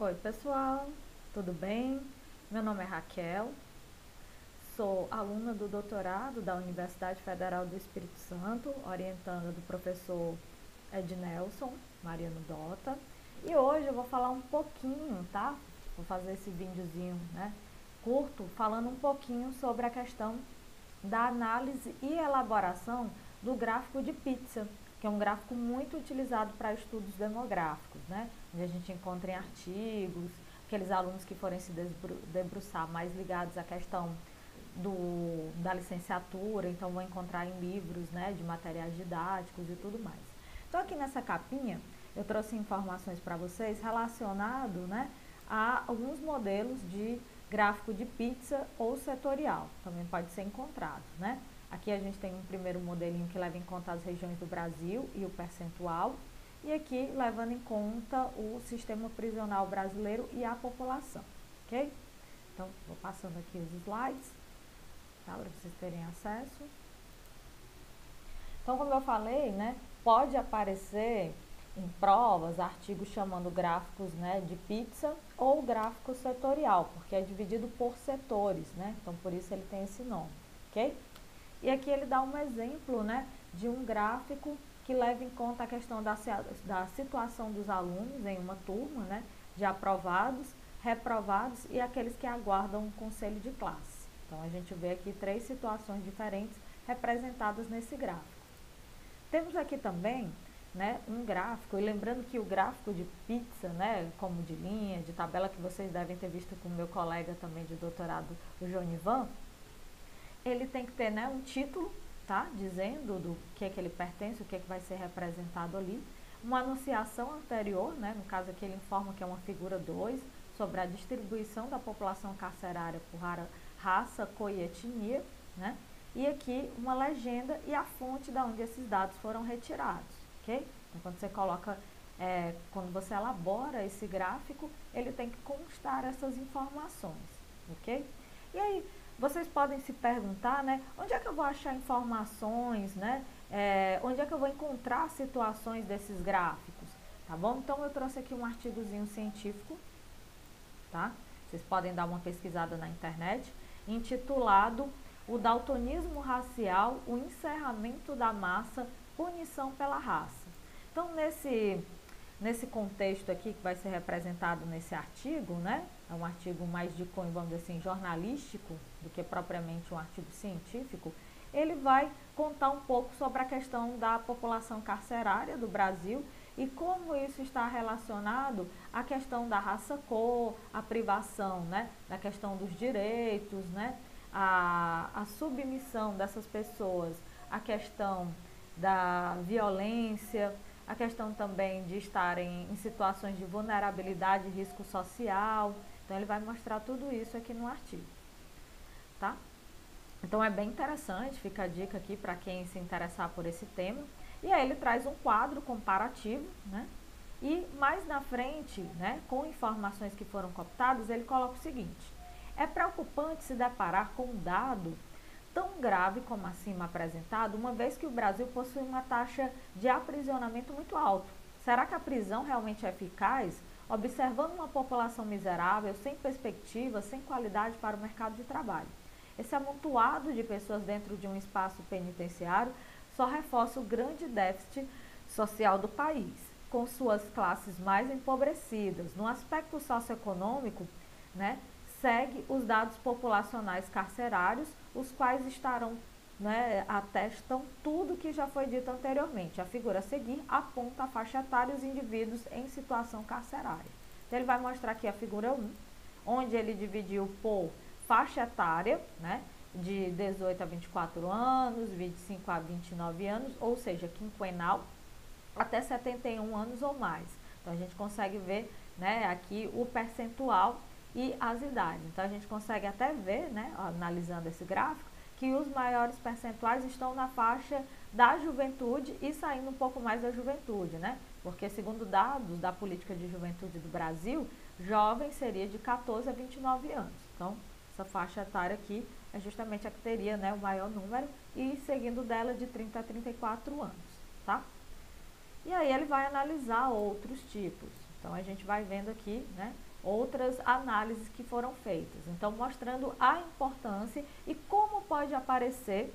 Oi, pessoal, tudo bem? Meu nome é Raquel, sou aluna do doutorado da Universidade Federal do Espírito Santo, orientanda do professor Ednelson Mariano Dota. E hoje eu vou falar um pouquinho, tá? Vou fazer esse videozinho, né, curto, falando um pouquinho sobre a questão da análise e elaboração do gráfico de Pitzer, que é um gráfico muito utilizado para estudos demográficos, né? Onde a gente encontra em artigos, aqueles alunos que forem se debruçar mais ligados à questão da licenciatura, então vão encontrar em livros, né, de materiais didáticos e tudo mais. Então aqui nessa capinha eu trouxe informações para vocês relacionado, né, a alguns modelos de gráfico de Pitzer ou setorial, também pode ser encontrado, né? Aqui a gente tem um primeiro modelinho que leva em conta as regiões do Brasil e o percentual, e aqui levando em conta o sistema prisional brasileiro e a população, ok? Então, vou passando aqui os slides, tá, para vocês terem acesso. Então, como eu falei, né, pode aparecer em provas, artigos chamando gráficos, né, de Pitzer ou gráfico setorial, porque é dividido por setores, né, então por isso ele tem esse nome, ok? E aqui ele dá um exemplo, né, de um gráfico que leva em conta a questão da situação dos alunos em uma turma, né, de aprovados, reprovados e aqueles que aguardam um conselho de classe. Então a gente vê aqui 3 situações diferentes representadas nesse gráfico. Temos aqui também, né, um gráfico, e lembrando que o gráfico de Pitzer, né, como de linha, de tabela, que vocês devem ter visto com o meu colega também de doutorado, o Jonivan, ele tem que ter, né, um título, tá, dizendo do que é que ele pertence, o que é que vai ser representado ali, uma anunciação anterior, né, no caso aqui ele informa que é uma figura 2, sobre a distribuição da população carcerária por raça, cor e etnia, né, e aqui uma legenda e a fonte da onde esses dados foram retirados, ok? Então, quando você coloca, quando você elabora esse gráfico, ele tem que constar essas informações, ok? E aí, vocês podem se perguntar, né, onde é que eu vou achar informações, né, onde é que eu vou encontrar situações desses gráficos, tá bom? Então, eu trouxe aqui um artigozinho científico, tá? Vocês podem dar uma pesquisada na internet, intitulado O Daltonismo Racial, o Encerramento da Massa, Punição pela Raça. Então, nesse contexto aqui que vai ser representado nesse artigo, né? É um artigo mais de cunho, vamos dizer assim, jornalístico, do que propriamente um artigo científico. Ele vai contar um pouco sobre a questão da população carcerária do Brasil e como isso está relacionado à questão da raça-cor, a privação, né, da questão dos direitos, né, a submissão dessas pessoas à questão da violência, a questão também de estarem em situações de vulnerabilidade e risco social. Então, ele vai mostrar tudo isso aqui no artigo, tá? Então, é bem interessante, fica a dica aqui para quem se interessar por esse tema. E aí ele traz um quadro comparativo, né? E mais na frente, né, com informações que foram cooptadas, ele coloca o seguinte: é preocupante se deparar com um dado tão grave como acima apresentado, uma vez que o Brasil possui uma taxa de aprisionamento muito alta. Será que a prisão realmente é eficaz, observando uma população miserável, sem perspectiva, sem qualidade para o mercado de trabalho? Esse amontoado de pessoas dentro de um espaço penitenciário só reforça o grande déficit social do país, com suas classes mais empobrecidas. No aspecto socioeconômico, né, segue os dados populacionais carcerários, os quais estarão, né, atestam tudo que já foi dito anteriormente. A figura a seguir aponta a faixa etária e os indivíduos em situação carcerária. Então, ele vai mostrar aqui a figura 1, onde ele dividiu por faixa etária, né, de 18 a 24 anos, 25 a 29 anos, ou seja, quinquenal, até 71 anos ou mais. Então, a gente consegue ver, né, aqui o percentual e as idades. Então, a gente consegue até ver, né, analisando esse gráfico, que os maiores percentuais estão na faixa da juventude e saindo um pouco mais da juventude, né? Porque, segundo dados da política de juventude do Brasil, jovem seria de 14 a 29 anos. Então, essa faixa etária aqui é justamente a que teria, né, o maior número, e seguindo dela de 30 a 34 anos, tá? E aí ele vai analisar outros tipos. Então, a gente vai vendo aqui, né, outras análises que foram feitas. Então, mostrando a importância e como pode aparecer,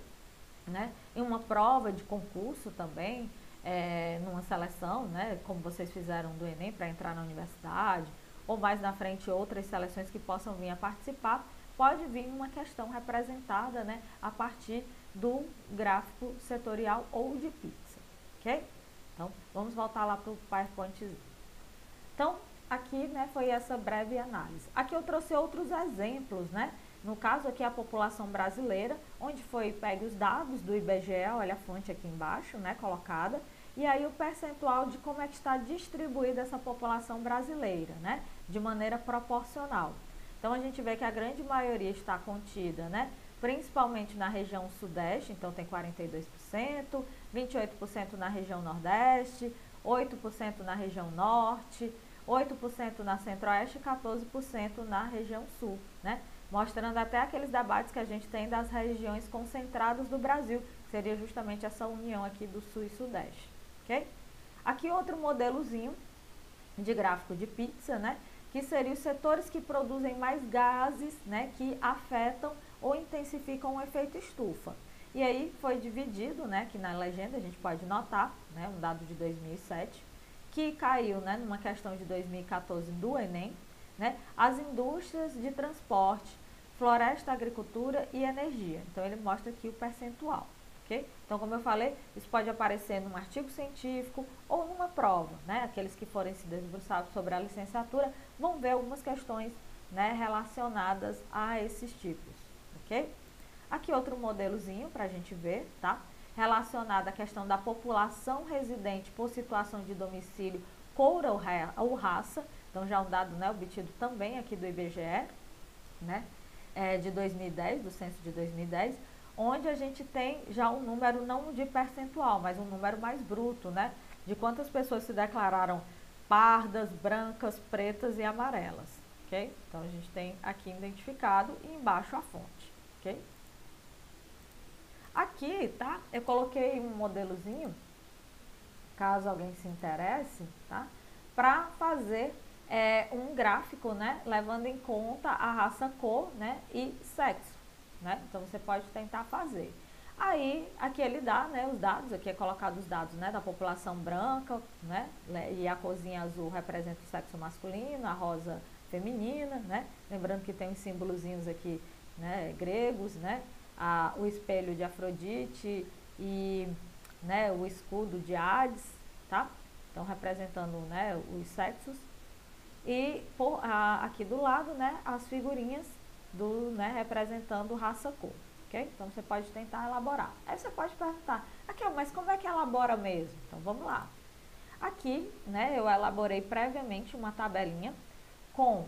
né, em uma prova de concurso também, numa seleção, né, como vocês fizeram do Enem para entrar na universidade, ou mais na frente outras seleções que possam vir a participar, pode vir uma questão representada, né, a partir do gráfico setorial ou de pizza, ok? Então, vamos voltar lá para o PowerPoint. Então, aqui, né, foi essa breve análise. Aqui eu trouxe outros exemplos, né? No caso aqui a população brasileira, onde foi pego os dados do IBGE, olha a fonte aqui embaixo, né, colocada, e aí o percentual de como é que está distribuída essa população brasileira, né, de maneira proporcional. Então a gente vê que a grande maioria está contida, né, principalmente na região sudeste, então tem 42%, 28% na região nordeste, 8% na região norte, 8% na centro-oeste e 14% na região sul, né? Mostrando até aqueles debates que a gente tem das regiões concentradas do Brasil, que seria justamente essa união aqui do sul e sudeste, ok? Aqui outro modelozinho de gráfico de pizza, né? Que seria os setores que produzem mais gases, né? Que afetam ou intensificam o efeito estufa. E aí foi dividido, né? Que na legenda a gente pode notar, né? Um dado de 2007, que caiu, né? Numa questão de 2014 do Enem, né? As indústrias de transporte, floresta, agricultura e energia. Então, ele mostra aqui o percentual, ok? Então, como eu falei, isso pode aparecer num artigo científico ou numa prova, né? Aqueles que forem se debruçar sobre a licenciatura vão ver algumas questões, né, relacionadas a esses tipos, ok? Aqui outro modelozinho para a gente ver, tá? Relacionado à questão da população residente por situação de domicílio, cor ou raça. Então, já um dado, né, obtido também aqui do IBGE, né, de 2010, do censo de 2010, onde a gente tem já um número não de percentual, mas um número mais bruto, né, de quantas pessoas se declararam pardas, brancas, pretas e amarelas, ok? Então, a gente tem aqui identificado e embaixo a fonte, ok? Aqui, tá, eu coloquei um modelozinho, caso alguém se interesse, tá, para fazer um gráfico, né, levando em conta a raça, cor, né, e sexo, né? Então você pode tentar fazer. Aí aqui ele dá, né, os dados, aqui é colocado os dados, né, da população branca, né, e a corzinha azul representa o sexo masculino, a rosa feminina, né? Lembrando que tem uns símbolozinhos aqui, né, gregos, né? O espelho de Afrodite e, né, o escudo de Hades, tá? Então representando, né, os sexos. E aqui do lado, né, as figurinhas né, representando raça, cor, ok? Então você pode tentar elaborar. Aí você pode perguntar, mas como é que elabora mesmo? Então vamos lá. Aqui, né, eu elaborei previamente uma tabelinha com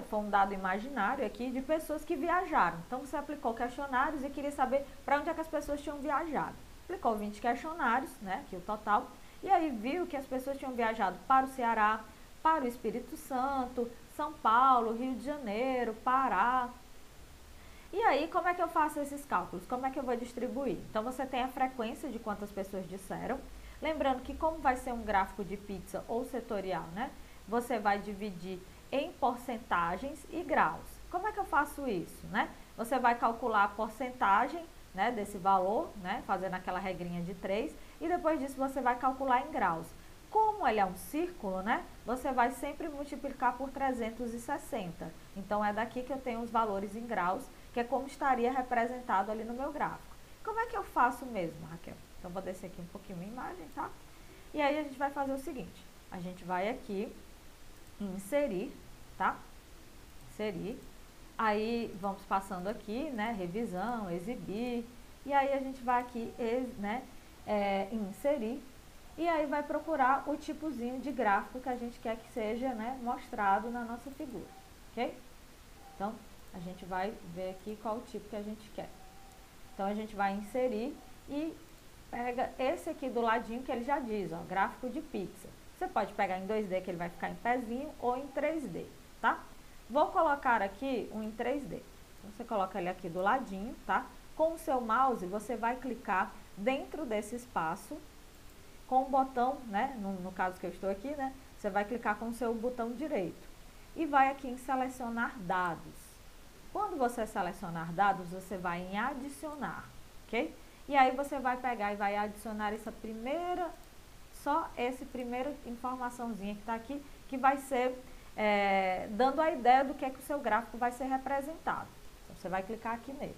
foi um dado imaginário aqui de pessoas que viajaram. Então você aplicou questionários e queria saber para onde é que as pessoas tinham viajado. Aplicou 20 questionários, né, aqui o total, e aí viu que as pessoas tinham viajado para o Ceará, para o Espírito Santo, São Paulo, Rio de Janeiro, Pará. E aí, como é que eu faço esses cálculos? Como é que eu vou distribuir? Então, você tem a frequência de quantas pessoas disseram. Lembrando que como vai ser um gráfico de pizza ou setorial, né? Você vai dividir em porcentagens e graus. Como é que eu faço isso, né? Você vai calcular a porcentagem, né, desse valor, né, fazendo aquela regrinha de 3, e depois disso você vai calcular em graus. Como ele é um círculo, né, você vai sempre multiplicar por 360. Então, é daqui que eu tenho os valores em graus, que é como estaria representado ali no meu gráfico. Como é que eu faço mesmo, Raquel? Então, vou descer aqui um pouquinho a imagem, tá? E aí, a gente vai fazer o seguinte. A gente vai aqui em inserir, tá? Inserir. Aí, vamos passando aqui, né, revisão, exibir. E aí, a gente vai aqui, né, em inserir. E aí vai procurar o tipozinho de gráfico que a gente quer que seja, né, mostrado na nossa figura, ok? Então, a gente vai ver aqui qual o tipo que a gente quer. Então, a gente vai inserir e pega esse aqui do ladinho que ele já diz, ó, gráfico de pizza. Você pode pegar em 2D que ele vai ficar em pezinho ou em 3D, tá? Vou colocar aqui um em 3D. Então, você coloca ele aqui do ladinho, tá? Com o seu mouse, você vai clicar dentro desse espaço com o botão, né, no caso que eu estou aqui, né, você vai clicar com o seu botão direito. e vai aqui em selecionar dados. Quando você selecionar dados, você vai em adicionar, ok? E aí você vai pegar e vai adicionar essa primeira, só essa primeira informaçãozinha que está aqui, que vai ser dando a ideia do que é que o seu gráfico vai ser representado. Então, você vai clicar aqui nele.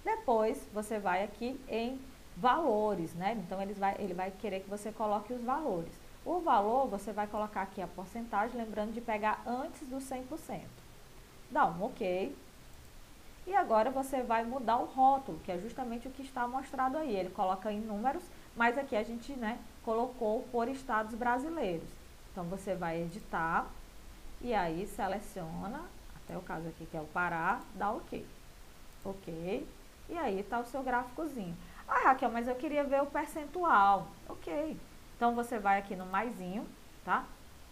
Depois, você vai aqui em valores, né? Então, ele vai querer que você coloque os valores. O valor, você vai colocar aqui a porcentagem, lembrando de pegar antes do 100%. Dá um OK. E agora você vai mudar o rótulo, que é justamente o que está mostrado aí. Ele coloca em números, mas aqui a gente, né, colocou por estados brasileiros. Então, você vai editar e aí seleciona, até o caso aqui que é o Pará, dá OK. OK. E aí está o seu gráficozinho. Ah, Raquel, mas eu queria ver o percentual. OK. Então, você vai aqui no maisinho, tá?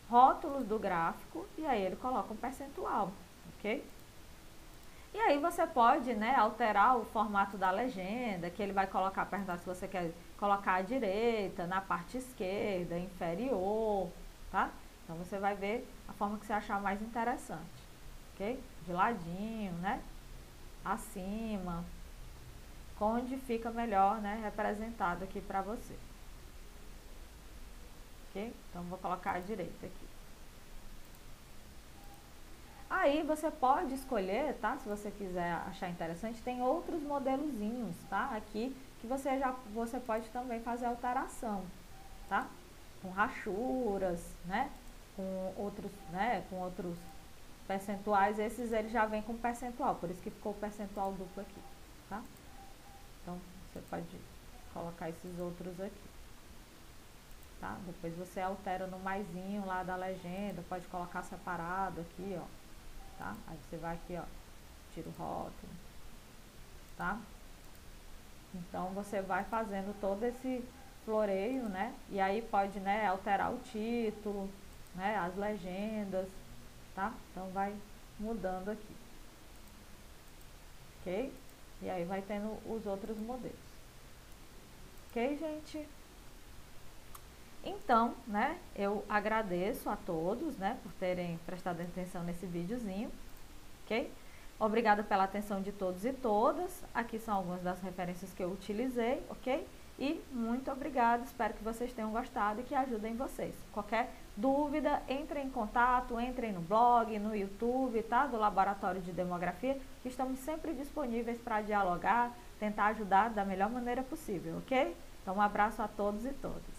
Rótulos do gráfico, e aí ele coloca um percentual, ok? E aí você pode, né, alterar o formato da legenda, que ele vai colocar, perguntar se você quer colocar à direita, na parte esquerda, inferior, tá? Então, você vai ver a forma que você achar mais interessante, ok? De ladinho, né? Acima, onde fica melhor, né, representado aqui para você. Ok? Então, vou colocar à direita aqui. Aí, você pode escolher, tá? Se você quiser achar interessante, tem outros modelozinhos, tá? Aqui, que você pode também fazer alteração, tá? Com rachuras, né? Com outros percentuais. Esses, ele já vem com percentual, por isso que ficou o percentual duplo aqui, tá? Então, você pode colocar esses outros aqui. Tá? Depois você altera no maisinho lá da legenda, pode colocar separado aqui, ó, tá? Aí você vai aqui, ó, tira o rótulo, tá? Então, você vai fazendo todo esse floreio, né? E aí pode, né, alterar o título, né, as legendas, tá? Então, vai mudando aqui, ok? E aí vai tendo os outros modelos. Ok, gente? Então, né, eu agradeço a todos, né, por terem prestado atenção nesse videozinho, ok? Obrigada pela atenção de todos e todas. Aqui são algumas das referências que eu utilizei, ok? E muito obrigada, espero que vocês tenham gostado e que ajudem vocês. Qualquer dúvida, entrem em contato, entrem no blog, no YouTube, tá? Do Laboratório de Demografia, que estamos sempre disponíveis para dialogar, tentar ajudar da melhor maneira possível, ok? Então, um abraço a todos e todas.